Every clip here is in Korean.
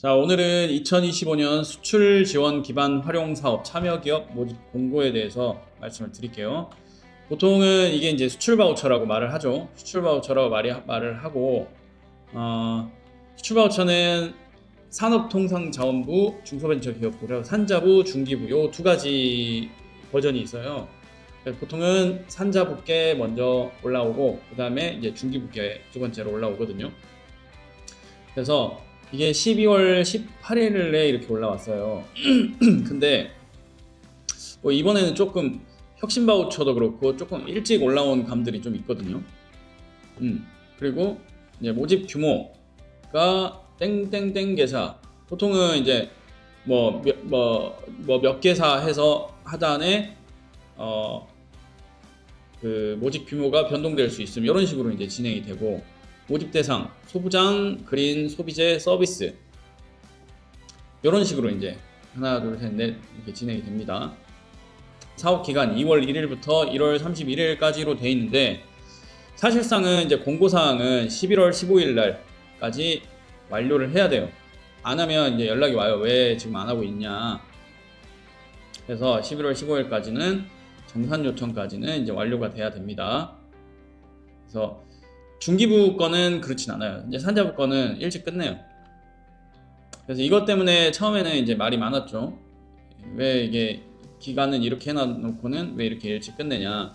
자, 오늘은 2025년 수출 지원 기반 활용 사업 참여 기업 모집 공고에 대해서 말씀을 드릴게요. 보통은 이게 이제 수출 바우처라고 말을 하죠. 수출 바우처라고 말을 하고, 수출 바우처는 산업통상자원부, 중소벤처기업부, 산자부, 중기부 요 두 가지 버전이 있어요. 보통은 산자부께 먼저 올라오고, 그 다음에 이제 중기부께 두 번째로 올라오거든요. 그래서 이게 12월 18일에 이렇게 올라왔어요. 근데 뭐 이번에는 조금 혁신 바우처도 그렇고 조금 일찍 올라온 감들이 좀 있거든요. 그리고 이제 모집 규모가 땡땡땡 개사, 보통은 이제 몇 개사 해서 하단에 그 모집 규모가 변동될 수 있음, 이런 식으로 이제 진행이 되고, 모집 대상, 소부장, 그린, 소비재, 서비스 이런 식으로 이제 하나, 둘, 셋, 넷 이렇게 진행이 됩니다. 사업 기간 2월 1일부터 1월 31일까지로 돼 있는데, 사실상은 이제 공고사항은 11월 15일 날까지 완료를 해야 돼요. 안 하면 이제 연락이 와요. 왜 지금 안 하고 있냐. 그래서 11월 15일까지는 정산 요청까지는 이제 완료가 돼야 됩니다. 그래서 중기부 거는 그렇진 않아요. 이제 산자부 거는 일찍 끝내요. 그래서 이것 때문에 처음에는 이제 말이 많았죠. 왜 이게 기간은 이렇게 해놔놓고는 왜 이렇게 일찍 끝내냐.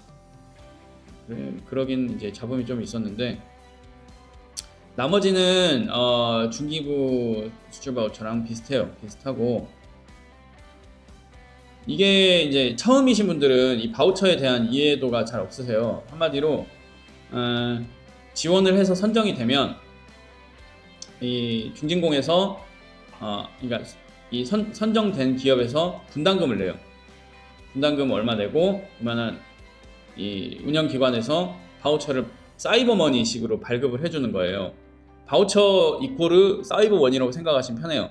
그러긴 이제 잡음이 좀 있었는데, 나머지는 중기부 수출 바우처랑 비슷하고, 이게 이제 처음이신 분들은 이 바우처에 대한 이해도가 잘 없으세요. 한마디로 지원을 해서 선정이 되면 이 중진공에서 그러니까 이 선정된 기업에서 분담금을 내요. 분담금 얼마 내고, 그러면은 이 운영기관에서 바우처를 사이버머니식으로 발급을 해주는 거예요. 바우처 이코르 사이버머니라고 생각하시면 편해요.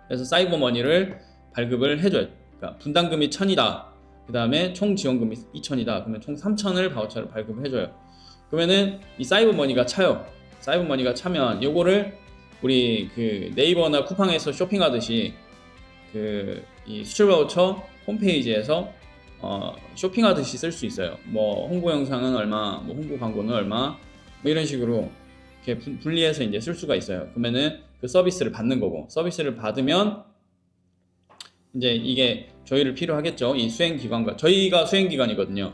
그래서 사이버머니를 발급을 해줘요. 그러니까 분담금이 1,000이다. 그 다음에 총 지원금이 2,000이다. 그러면 총 3,000을 바우처를 발급을 해줘요. 그러면은 이 사이버머니가 차요. 사이버머니가 차면 요거를 우리 그 네이버나 쿠팡에서 쇼핑하듯이 그 이 수출 바우처 홈페이지에서 쇼핑하듯이 쓸 수 있어요. 뭐 홍보 영상은 얼마, 뭐 홍보 광고는 얼마, 뭐 이런 식으로 이렇게 분리해서 이제 쓸 수가 있어요. 그러면은 그 서비스를 받는 거고, 서비스를 받으면 이제 이게 저희를 필요하겠죠. 이 수행기관과 저희가 수행기관이거든요.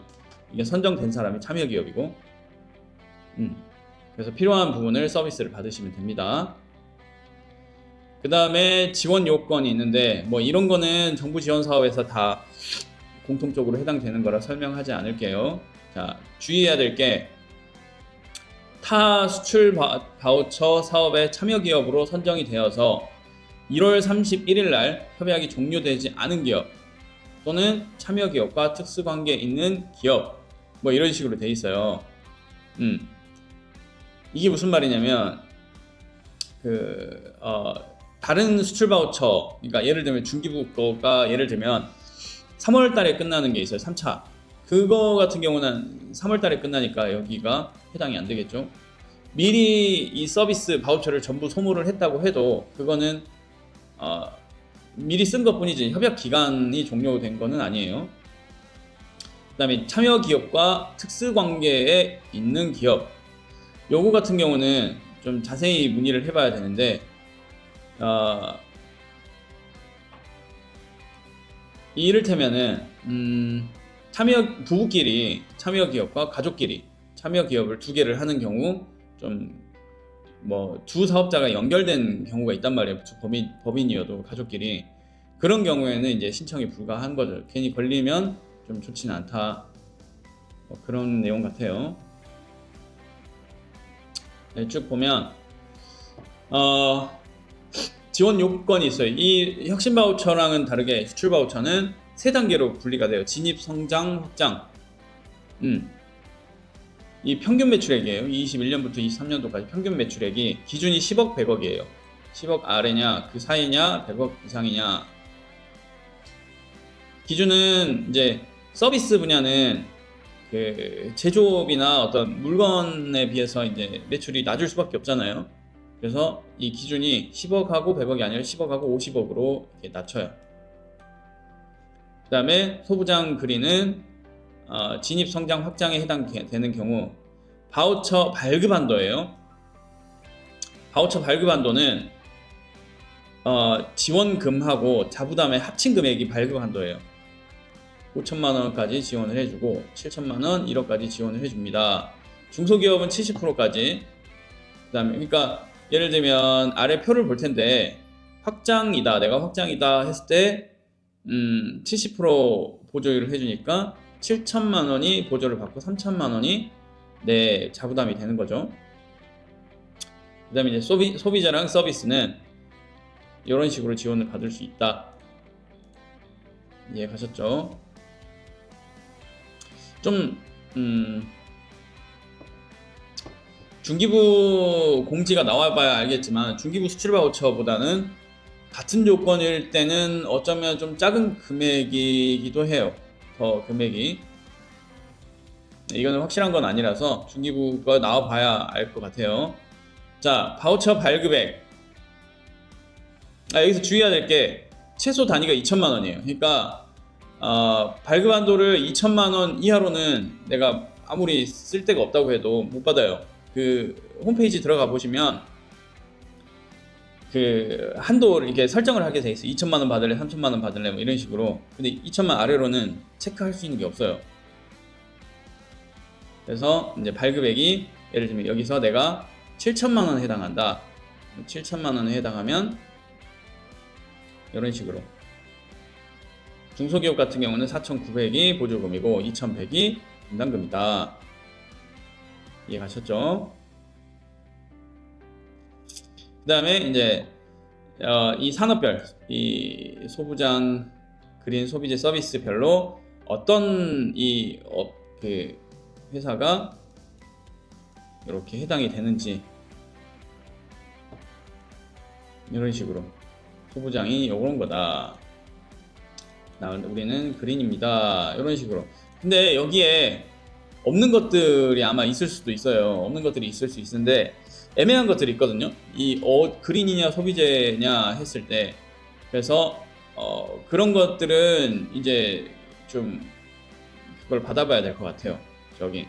이게 선정된 사람이 참여기업이고, 그래서 필요한 부분을 서비스를 받으시면 됩니다. 그 다음에 지원 요건이 있는데, 뭐 이런 거는 정부 지원 사업에서 다 공통적으로 해당되는 거라 설명하지 않을게요. 자, 주의해야 될 게, 타 수출 바우처 사업의 참여 기업으로 선정이 되어서 1월 31일 날 협약이 종료되지 않은 기업, 또는 참여 기업과 특수관계 있는 기업, 뭐 이런 식으로 돼 있어요. 이게 무슨 말이냐면, 다른 수출 바우처, 그러니까 예를 들면 중기부 거가 예를 들면 3월 달에 끝나는 게 있어요. 3차. 그거 같은 경우는 3월 달에 끝나니까 여기가 해당이 안 되겠죠. 미리 이 서비스 바우처를 전부 소모를 했다고 해도 그거는 미리 쓴 것 뿐이지 협약 기간이 종료된 거는 아니에요. 그 다음에 참여 기업과 특수관계에 있는 기업, 요거 같은 경우는 좀 자세히 문의를 해봐야 되는데, 이를테면은 부부끼리 참여 기업과 가족끼리 참여 기업을 두 개를 하는 경우, 좀 뭐 두 사업자가 연결된 경우가 있단 말이에요. 법인이어도 가족끼리. 그런 경우에는 이제 신청이 불가한 거죠. 괜히 걸리면 좀 좋지는 않다, 뭐 그런 내용 같아요. 네, 쭉 보면 지원 요건이 있어요. 이 혁신 바우처랑은 다르게 수출 바우처는 세 단계로 분리가 돼요. 진입, 성장, 확장. 이 평균 매출액이에요. 21년부터 23년도까지 평균 매출액이 기준이 10억, 100억이에요. 10억 아래냐, 그 사이냐, 100억 이상이냐. 기준은 이제 서비스 분야는 그 제조업이나 어떤 물건에 비해서 이제 매출이 낮을 수밖에 없잖아요. 그래서 이 기준이 10억하고 100억이 아니라 10억하고 50억으로 이렇게 낮춰요. 그 다음에 소부장 그린은 진입 성장 확장에 해당되는 경우 바우처 발급 한도예요. 바우처 발급 한도는 지원금하고 자부담의 합친 금액이 발급 한도예요. 5천만 원까지 지원을 해주고 7천만 원, 1억까지 지원을 해줍니다. 중소기업은 70%까지. 그다음에 그러니까 예를 들면 아래 표를 볼 텐데 확장이다, 내가 확장이다 했을 때 70% 보조율을 해주니까 7천만 원이 보조를 받고 3천만 원이 내 자부담이 되는 거죠. 그다음에 이제 소비자랑 서비스는 이런 식으로 지원을 받을 수 있다. 이해 가셨죠? 좀 중기부 공지가 나와봐야 알겠지만 중기부 수출 바우처보다는 같은 조건일 때는 어쩌면 좀 작은 금액이기도 해요. 더 금액이. 이거는 확실한 건 아니라서 중기부가 나와봐야 알 것 같아요. 자, 바우처 발급액. 여기서 주의해야 될 게 최소 단위가 2천만 원이에요. 그러니까 발급 한도를 2천만 원 이하로는 내가 아무리 쓸 데가 없다고 해도 못 받아요. 그 홈페이지 들어가 보시면 그 한도를 이렇게 설정을 하게 돼 있어요. 2천만 원 받을래, 3천만 원 받을래, 뭐 이런 식으로. 근데 2천만 아래로는 체크할 수 있는 게 없어요. 그래서 이제 발급액이 예를 들면 여기서 내가 7천만 원에 해당한다. 7천만 원에 해당하면 이런 식으로. 중소기업 같은 경우는 4,900이 보조금이고 2,100이 분담금이다. 이해 가셨죠? 그 다음에 이제 이 산업별, 이 소부장 그린 소비재 서비스별로 어떤 그 회사가 이렇게 해당이 되는지 이런 식으로 소부장이 이런 거다. 우리는 그린입니다. 이런 식으로. 근데 여기에 없는 것들이 아마 있을 수도 있어요. 없는 것들이 있을 수 있는데 애매한 것들이 있거든요. 이 그린이냐 소비재냐 했을 때. 그래서 그런 것들은 이제 좀 그걸 받아봐야 될 것 같아요. 저기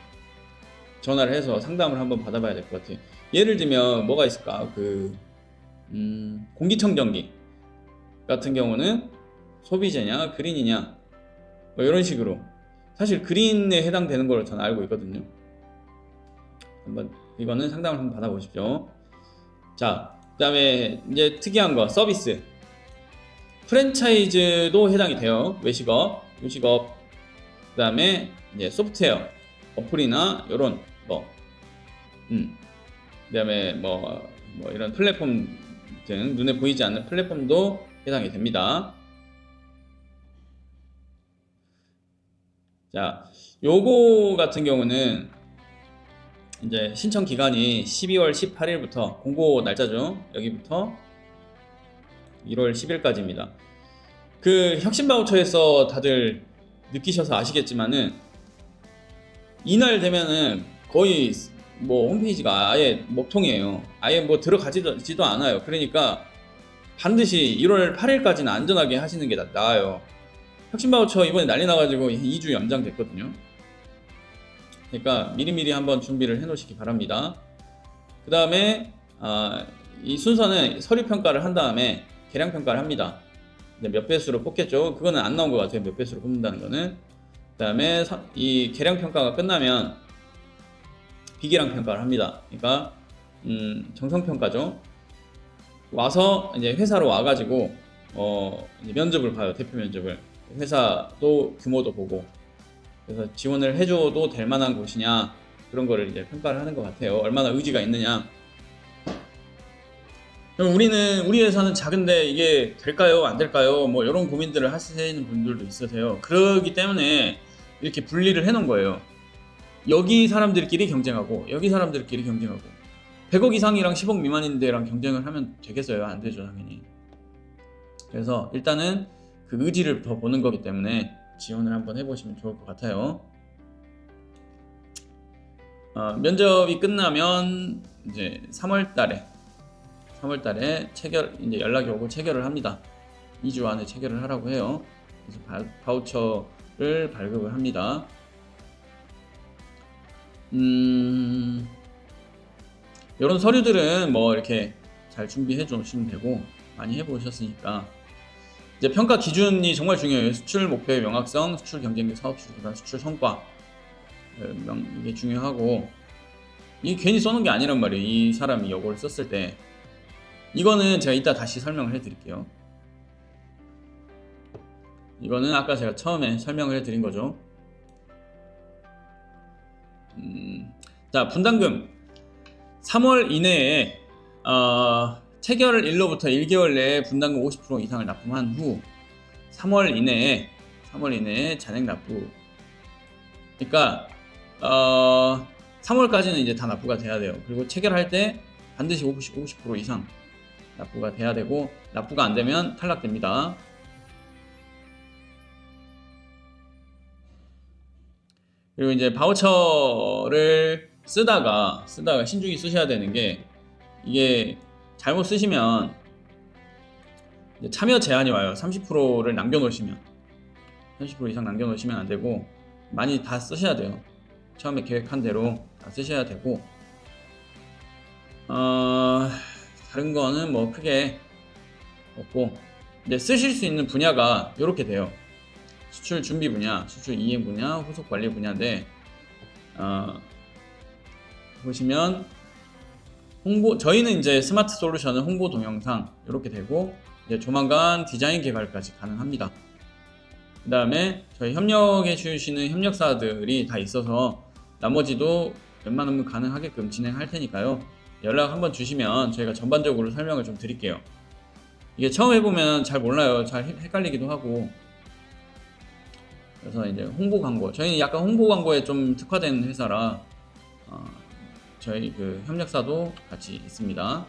전화를 해서 상담을 한번 받아봐야 될 것 같아요. 예를 들면 뭐가 있을까? 공기청정기 같은 경우는 소비재냐 그린이냐 뭐 이런 식으로. 사실 그린에 해당되는 걸로 저는 알고 있거든요. 한번 이거는 상담을 한번 받아보십시오. 자, 그 다음에 이제 특이한 거 서비스 프랜차이즈도 해당이 돼요. 외식업, 요식업. 그 다음에 이제 소프트웨어 어플이나 이런 뭐 그 다음에 뭐 이런 플랫폼 등 눈에 보이지 않는 플랫폼도 해당이 됩니다. 자, 요거 같은 경우는 이제 신청 기간이 12월 18일부터 공고 날짜죠. 여기부터 1월 10일까지입니다. 그 혁신 바우처에서 다들 느끼셔서 아시겠지만은 이날 되면은 거의 뭐 홈페이지가 아예 먹통이에요. 아예 뭐 들어가지도 않아요. 그러니까 반드시 1월 8일까지는 안전하게 하시는 게 나아요. 혁신 바우처 이번에 난리 나가지고 2주 연장됐거든요. 그러니까 미리미리 한번 준비를 해 놓으시기 바랍니다. 그 다음에 이 순서는 서류 평가를 한 다음에 계량 평가를 합니다. 몇 배수로 뽑겠죠. 그거는 안 나온 것 같아요. 몇 배수로 뽑는다는 거는. 그 다음에 이 계량 평가가 끝나면 비계량 평가를 합니다. 그러니까 정성 평가죠. 와서 이제 회사로 와가지고 이제 면접을 봐요. 대표 면접을. 회사도 규모도 보고. 그래서 지원을 해줘도 될 만한 곳이냐 그런 거를 이제 평가를 하는 것 같아요. 얼마나 의지가 있느냐. 그럼 우리 회사는 작은데 이게 될까요? 안 될까요? 뭐 이런 고민들을 하시는 분들도 있으세요. 그러기 때문에 이렇게 분리를 해놓은 거예요. 여기 사람들끼리 경쟁하고 여기 사람들끼리 경쟁하고 100억 이상이랑 10억 미만인 데랑 경쟁을 하면 되겠어요? 안 되죠, 당연히. 그래서 일단은 그 의지를 더 보는 거기 때문에 지원을 한번 해보시면 좋을 것 같아요. 면접이 끝나면 이제 3월 달에 3월 달에 이제 연락이 오고 체결을 합니다. 2주 안에 체결을 하라고 해요. 그래서 바우처를 발급을 합니다. 이런 서류들은 뭐 이렇게 잘 준비해 주시면 되고, 많이 해보셨으니까. 이제 평가 기준이 정말 중요해요. 수출 목표의 명확성, 수출 경쟁력, 사업 수출 기반, 수출 성과. 이게 중요하고, 이게 괜히 써놓은 게 아니란 말이에요. 이 사람이 이걸 썼을 때. 이거는 제가 이따 다시 설명을 해 드릴게요. 이거는 아까 제가 처음에 설명을 해 드린 거죠. 자, 분담금 3월 이내에 체결 일로부터 1개월 내에 분담금 50% 이상을 납부한 후 3월 이내에 잔액 납부. 그러니까 3월까지는 이제 다 납부가 돼야 돼요. 그리고 체결할 때 반드시 50% 이상 납부가 돼야 되고, 납부가 안 되면 탈락됩니다. 그리고 이제 바우처를 쓰다가 신중히 쓰셔야 되는 게, 이게 잘못 쓰시면 참여 제한이 와요. 30%를 남겨놓으시면, 30% 이상 남겨놓으시면 안 되고, 많이 다 쓰셔야 돼요. 처음에 계획한 대로 다 쓰셔야 되고, 다른 거는 뭐 크게 없고, 이제 쓰실 수 있는 분야가 이렇게 돼요. 수출 준비 분야, 수출 이행 분야, 후속 관리 분야인데, 보시면 저희는 이제 스마트 솔루션은 홍보 동영상 이렇게 되고, 이제 조만간 디자인 개발까지 가능합니다. 그 다음에 저희 협력해 주시는 협력사들이 다 있어서 나머지도 웬만하면 가능하게끔 진행할 테니까요. 연락 한번 주시면 저희가 전반적으로 설명을 좀 드릴게요. 이게 처음 해보면 잘 몰라요. 잘 헷갈리기도 하고. 그래서 이제 홍보 광고, 저희는 약간 홍보 광고에 좀 특화된 회사라 저희 그 협력사도 같이 있습니다.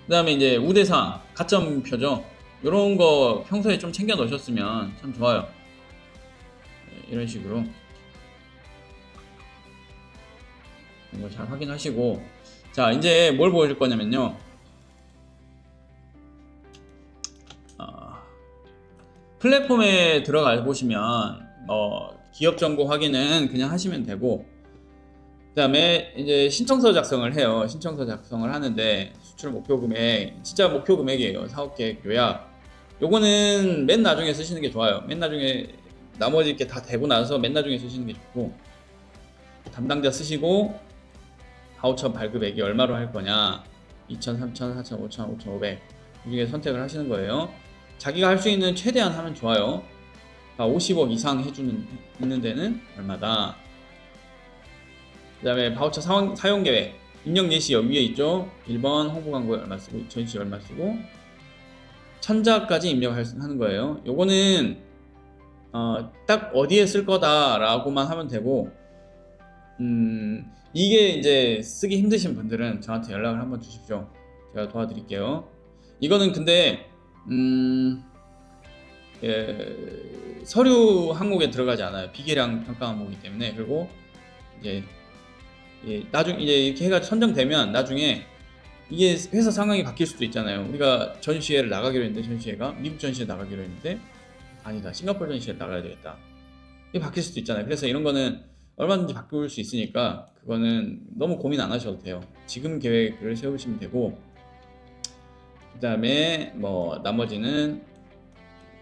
그 다음에 이제 우대사항, 가점표죠. 이런 거 평소에 좀 챙겨 놓으셨으면 참 좋아요. 이런 식으로 이거 잘 확인하시고, 자, 이제 뭘 보여줄 거냐면요. 플랫폼에 들어가 보시면 기업 정보 확인은 그냥 하시면 되고, 그 다음에 이제 신청서 작성을 해요. 신청서 작성을 하는데 수출 목표 금액, 진짜 목표 금액이에요. 사업계획 요약. 요거는 맨 나중에 쓰시는 게 좋아요. 맨 나중에 나머지 이렇게 다 되고 나서 맨 나중에 쓰시는 게 좋고, 담당자 쓰시고 바우처 발급액이 얼마로 할 거냐, 2,000, 3,000, 4,000, 5,000, 5,500 이 중에 선택을 하시는 거예요. 자기가 할 수 있는 최대한 하면 좋아요. 50억 이상 있는 데는 얼마다. 그 다음에 바우처 사용 계획, 입력 예시 여기 위에 있죠. 1번 홍보 광고에 얼마 쓰고, 전시 얼마 쓰고, 천자까지 입력하는 거예요. 요거는 딱 어디에 쓸 거다라고만 하면 되고, 이게 이제 쓰기 힘드신 분들은 저한테 연락을 한번 주십시오. 제가 도와드릴게요. 이거는 근데 서류 항목에 들어가지 않아요. 비계량 평가 항목이기 때문에. 그리고 이제 나중에 이제 이렇게 해가 선정되면 나중에 이게 회사 상황이 바뀔 수도 있잖아요. 우리가 전시회를 나가기로 했는데, 전시회가 미국 전시회 나가기로 했는데 아니다, 싱가포르 전시회 나가야 되겠다. 이게 바뀔 수도 있잖아요. 그래서 이런 거는 얼마든지 바꿀 수 있으니까 그거는 너무 고민 안 하셔도 돼요. 지금 계획을 세우시면 되고, 그 다음에 뭐 나머지는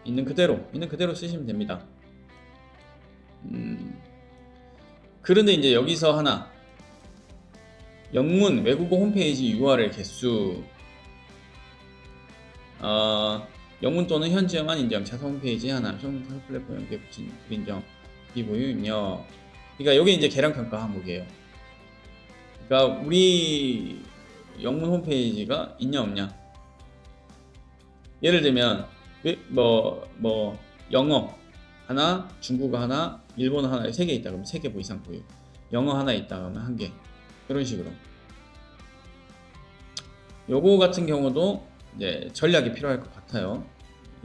있는 그대로 쓰시면 됩니다. 그런데 이제 여기서 하나, 영문 외국어 홈페이지 URL 개수, 영문 또는 현지어만 인정, 자사 홈페이지 하나, 소통 플랫폼 연계 붙인 인정, 비보유 입력. 그러니까 여기 이제 계량 평가 항목이에요. 그러니까 우리 영문 홈페이지가 있냐 없냐. 예를 들면 뭐 영어 하나, 중국어 하나, 일본어 하나, 3개 있다 그러면 3개 뭐 이상 보여. 영어 하나 있다 그러면 1개. 이런 식으로. 요거 같은 경우도 이제 전략이 필요할 것 같아요.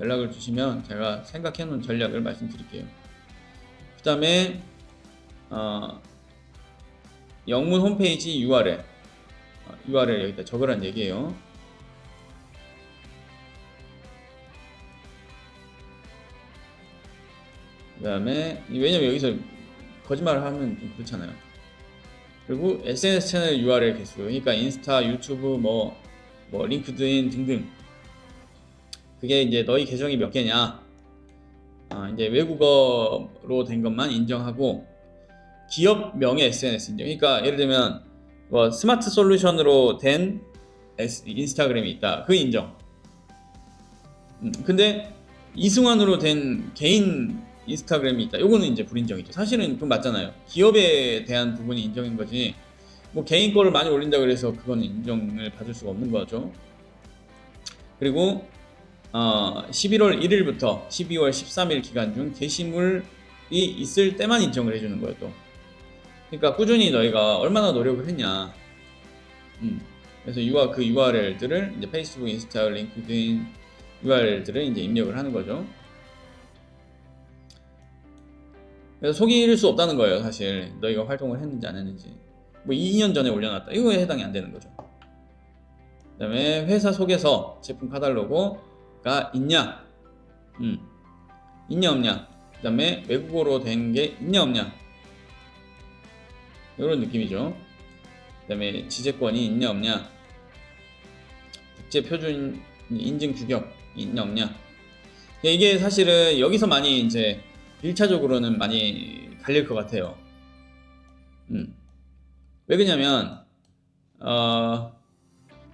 연락을 주시면 제가 생각해 놓은 전략을 말씀드릴게요. 그 다음에 영문 홈페이지 URL, URL 여기다 적으란 얘기예요. 그 다음에 왜냐면 여기서 거짓말을 하면 좀 그렇잖아요. 그리고 SNS 채널 URL 개수, 그러니까 인스타, 유튜브, 뭐 링크드인 등등, 그게 이제 너희 계정이 몇 개냐, 이제 외국어로 된 것만 인정하고 기업명의 SNS 인정. 그러니까 예를 들면 뭐 스마트 솔루션으로 된 인스타그램이 있다, 그 인정. 근데 이승환으로 된 개인 인스타그램이 있다, 요거는 이제 불인정이죠. 사실은 그건 맞잖아요. 기업에 대한 부분이 인정인 거지, 뭐 개인 거를 많이 올린다 그래서 그건 인정을 받을 수가 없는 거죠. 그리고 11월 1일부터 12월 13일 기간 중 게시물이 있을 때만 인정을 해주는 거예요. 또 그러니까 꾸준히 너희가 얼마나 노력을 했냐. 그래서 그 URL들을 이제 페이스북, 인스타, 링크드인 URL들을 이제 입력을 하는 거죠. 그래서 속일 수 없다는 거예요. 사실 너희가 활동을 했는지 안 했는지. 뭐 2년 전에 올려놨다, 이거에 해당이 안 되는 거죠. 그 다음에 회사 소개서, 제품 카탈로그가 있냐, 있냐 없냐, 그 다음에 외국어로 된 게 있냐 없냐, 이런 느낌이죠. 그 다음에 지재권이 있냐 없냐, 국제표준 인증 규격이 있냐 없냐. 이게 사실은 여기서 많이 이제 1차적으로는 많이 갈릴 것 같아요. 왜 그러냐면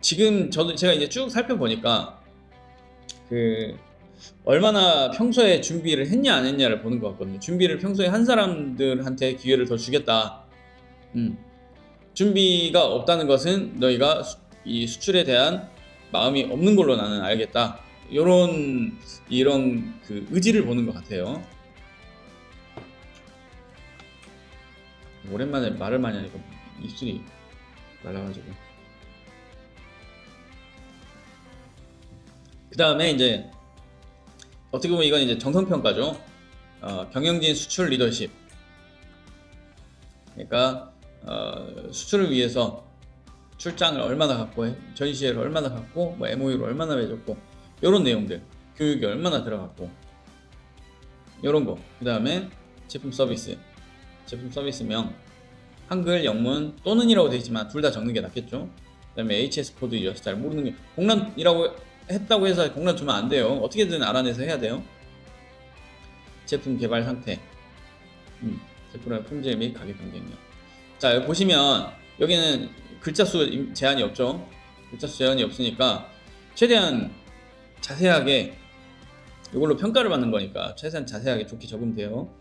지금 제가 이제 쭉 살펴보니까 얼마나 평소에 준비를 했냐 안 했냐를 보는 것 같거든요. 준비를 평소에 한 사람들한테 기회를 더 주겠다. 준비가 없다는 것은 너희가 이 수출에 대한 마음이 없는 걸로 나는 알겠다. 이런 그 의지를 보는 것 같아요. 오랜만에 말을 많이 하니까 입술이 말라가지고. 그 다음에 이제 어떻게 보면 이건 이제 정성평가죠. 경영진 수출 리더십. 그러니까 수출을 위해서 출장을 얼마나 갔고, 전시회를 얼마나 갔고, 뭐 MOU를 얼마나 맺었고, 이런 내용들, 교육이 얼마나 들어갔고, 이런 거. 그 다음에 제품 서비스명, 한글, 영문 또는이라고 되어 있지만 둘 다 적는 게 낫겠죠. 그 다음에 HS 코드 이어서 잘 모르는 게, 공란이라고 했다고 해서 공란 주면 안 돼요. 어떻게든 알아내서 해야 돼요. 제품 개발 상태, 제품의 품질 및 가격 경쟁력. 자, 여기 보시면 여기는 글자 수 제한이 없죠. 글자 수 제한이 없으니까 최대한 자세하게, 이걸로 평가를 받는 거니까 최대한 자세하게 좋게 적으면 돼요.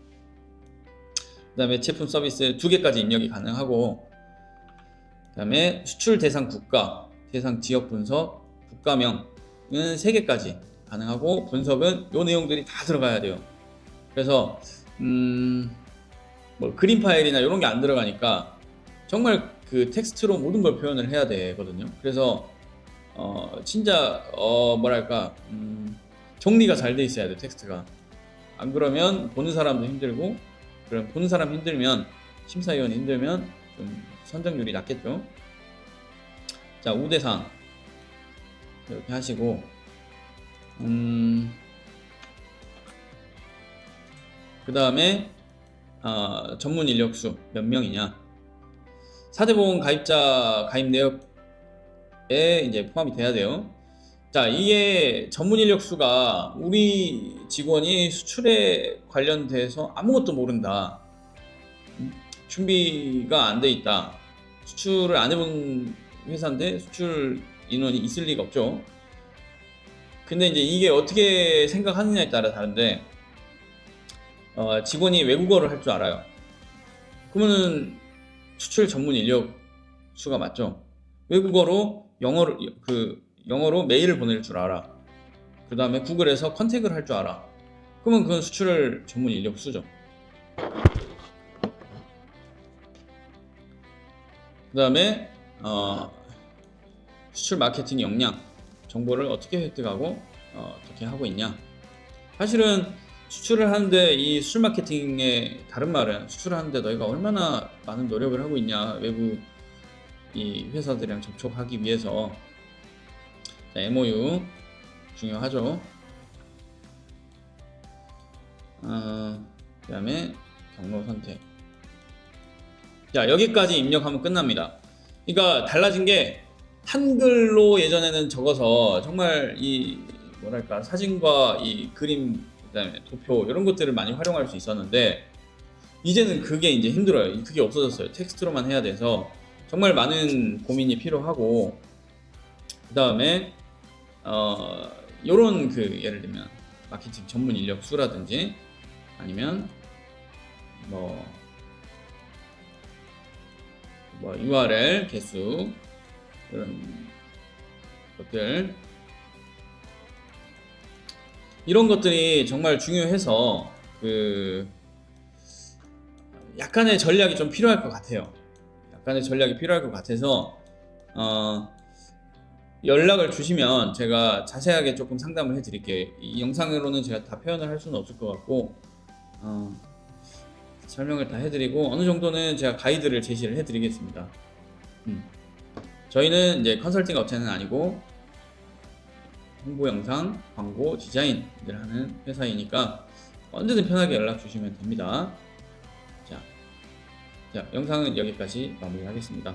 그 다음에 제품 서비스 2개까지 입력이 가능하고, 그 다음에 수출 대상 국가, 대상 지역 분석, 국가명은 3개까지 가능하고, 분석은 요 내용들이 다 들어가야 돼요. 그래서 뭐 그림 파일이나 이런 게 안 들어가니까 정말 그 텍스트로 모든 걸 표현을 해야 되거든요. 그래서 진짜 뭐랄까, 정리가 잘 돼 있어야 돼, 텍스트가. 안 그러면 보는 사람도 힘들고, 그럼 보는 사람 힘들면, 심사위원이 힘들면 좀 선정률이 낮겠죠. 자, 우대사항 이렇게 하시고, 그 다음에 전문 인력수 몇 명이냐, 4대 보험 가입자 가입 내역에 이제 포함이 돼야 돼요. 자, 이게 전문 인력수가 우리 직원이 수출에 관련돼서 아무것도 모른다, 준비가 안 돼 있다, 수출을 안 해본 회사인데 수출 인원이 있을 리가 없죠. 근데 이제 이게 어떻게 생각하느냐에 따라 다른데, 직원이 외국어를 할 줄 알아요. 그러면은 수출 전문 인력 수가 맞죠. 외국어로 영어로 메일을 보낼 줄 알아. 그 다음에 구글에서 컨택을 할 줄 알아. 그러면 그건 수출 전문 인력 수죠. 그 다음에 수출 마케팅 역량, 정보를 어떻게 획득하고 어떻게 하고 있냐. 사실은 수출을 하는데, 이 수출 마케팅의 다른 말은 수출을 하는데 너희가 얼마나 많은 노력을 하고 있냐, 외부 이 회사들이랑 접촉하기 위해서. 자, MOU 중요하죠. 그 다음에 경로 선택. 자, 여기까지 입력하면 끝납니다. 그러니까 달라진 게 한글로 예전에는 적어서 정말 이 뭐랄까 사진과 이 그림, 그다음에 도표 이런 것들을 많이 활용할 수 있었는데 이제는 그게 이제 힘들어요. 그게 없어졌어요. 텍스트로만 해야 돼서 정말 많은 고민이 필요하고, 그다음에 요런 그 예를 들면 마케팅 전문 인력 수라든지 아니면 뭐 URL 개수 이런 것들, 이런 것들이 정말 중요해서 그 약간의 전략이 좀 필요할 것 같아요. 약간의 전략이 필요할 것 같아서 연락을 주시면 제가 자세하게 조금 상담을 해드릴게요. 이 영상으로는 제가 다 표현을 할 수는 없을 것 같고 설명을 다 해드리고 어느 정도는 제가 가이드를 제시를 해드리겠습니다. 저희는 이제 컨설팅 업체는 아니고 홍보 영상, 광고, 디자인을 하는 회사이니까 언제든 편하게 연락 주시면 됩니다. 자, 영상은 여기까지 마무리하겠습니다.